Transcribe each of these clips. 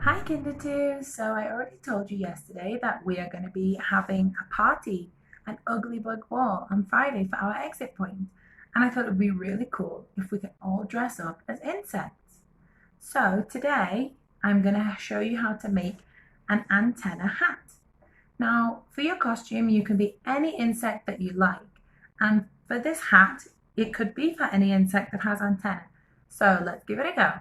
Hi Kinder 2! So I already told you yesterday that we are going to be having a party, an ugly bug ball on Friday for our exit point. And I thought it would be really cool if we could all dress up as insects. So today I'm going to show you how to make an antenna hat. Now for your costume you can be any insect that you like. And for this hat it could be for any insect that has antenna. So let's give it a go.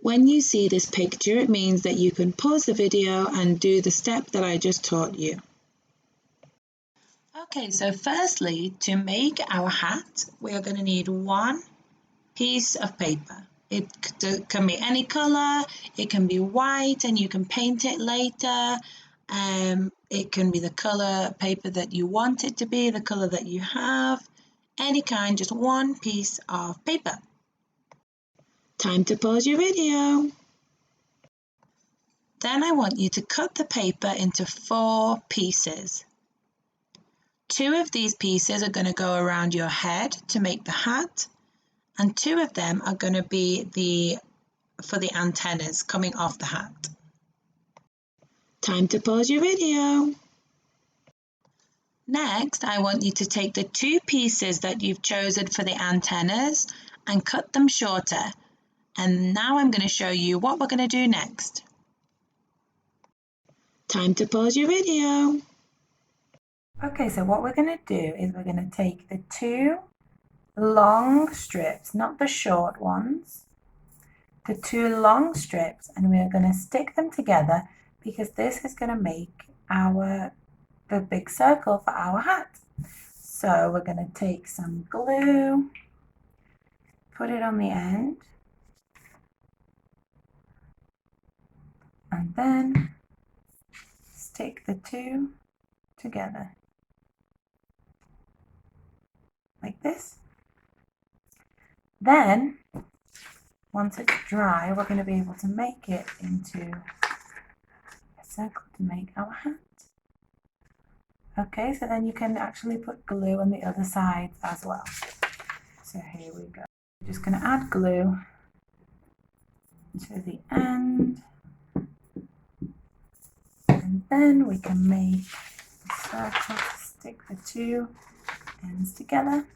When you see this picture, it means that you can pause the video and do the step that I just taught you. Okay, so firstly, to make our hat, we are going to need one piece of paper. It can be any color, it can be white and you can paint it later. It can be the color paper that you want it to be, the color that you have, any kind, just one piece of paper. Time to pause your video. Then I want you to cut the paper into 4 pieces. 2 of these pieces are going to go around your head to make the hat, and 2 of them are going to be for the antennas coming off the hat. Time to pause your video. Next, I want you to take the 2 pieces that you've chosen for the antennas and cut them shorter. And now I'm going to show you what we're going to do next. Time to pause your video. Okay, so what we're going to do is we're going to take the 2 long strips, not the short ones, the 2 long strips, and we're going to stick them together because this is going to make the big circle for our hat. So we're going to take some glue, put it on the end, and then stick the 2 together like this. Then once it's dry, we're going to be able to make it into a circle to make our hat. Okay, so then you can actually put glue on the other sides as well. So here we go. We're just going to add glue to the end, and then we can make a circle to stick the 2 ends together,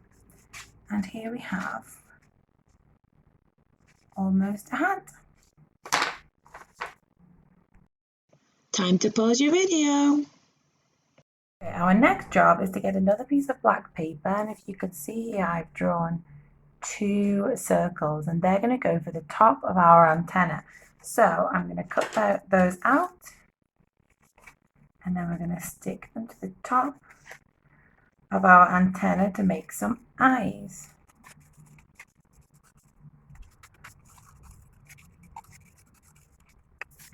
and here we have almost a hat. Time to pause your video. Okay, our next job is to get another piece of black paper, and if you could see here I've drawn 2 circles and they're going to go for the top of our antenna. So I'm going to cut those out, and then we're going to stick them to the top of our antenna to make some eyes.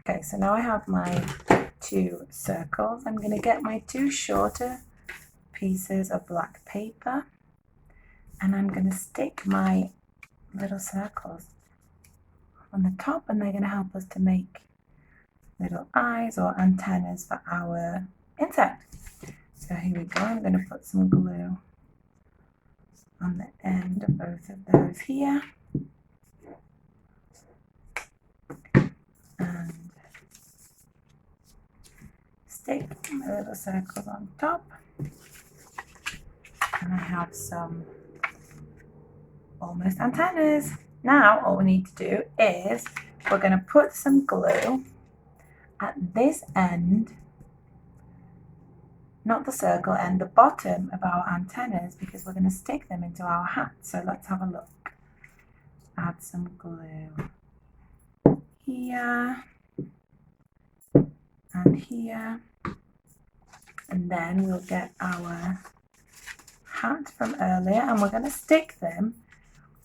Okay, so now I have my 2 circles. I'm going to get my 2 shorter pieces of black paper, and I'm going to stick my little circles on the top, and they're going to help us to make little eyes or antennas for our insect. So here we go. I'm going to put some glue on the end of both of those here, and stick my little circles on top, and I have some almost antennas. Now all we need to do is we're going to put some glue at this end, not the circle end, the bottom of our antennas, because we're going to stick them into our hat. So let's have a look. Add some glue here and here, and then we'll get our hat from earlier and we're going to stick them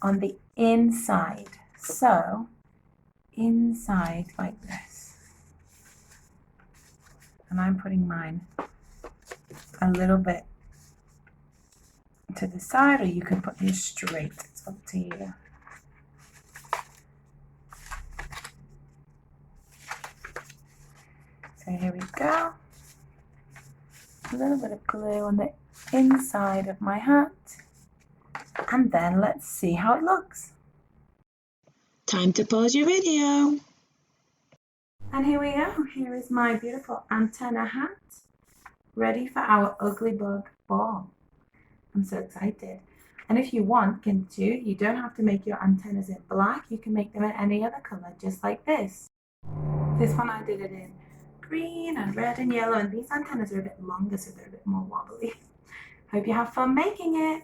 on the inside. So inside like this, and I'm putting mine a little bit to the side, or you can put yours straight, it's up to you. So here we go, a little bit of glue on the inside of my hat, and then let's see how it looks. Time to pause your video. And here we go. Here is my beautiful antenna hat, ready for our ugly bug ball. I'm so excited. And if you want to, you don't have to make your antennas in black. You can make them in any other color, just like this. This one I did it in green and red and yellow, and these antennas are a bit longer, so they're a bit more wobbly. Hope you have fun making it.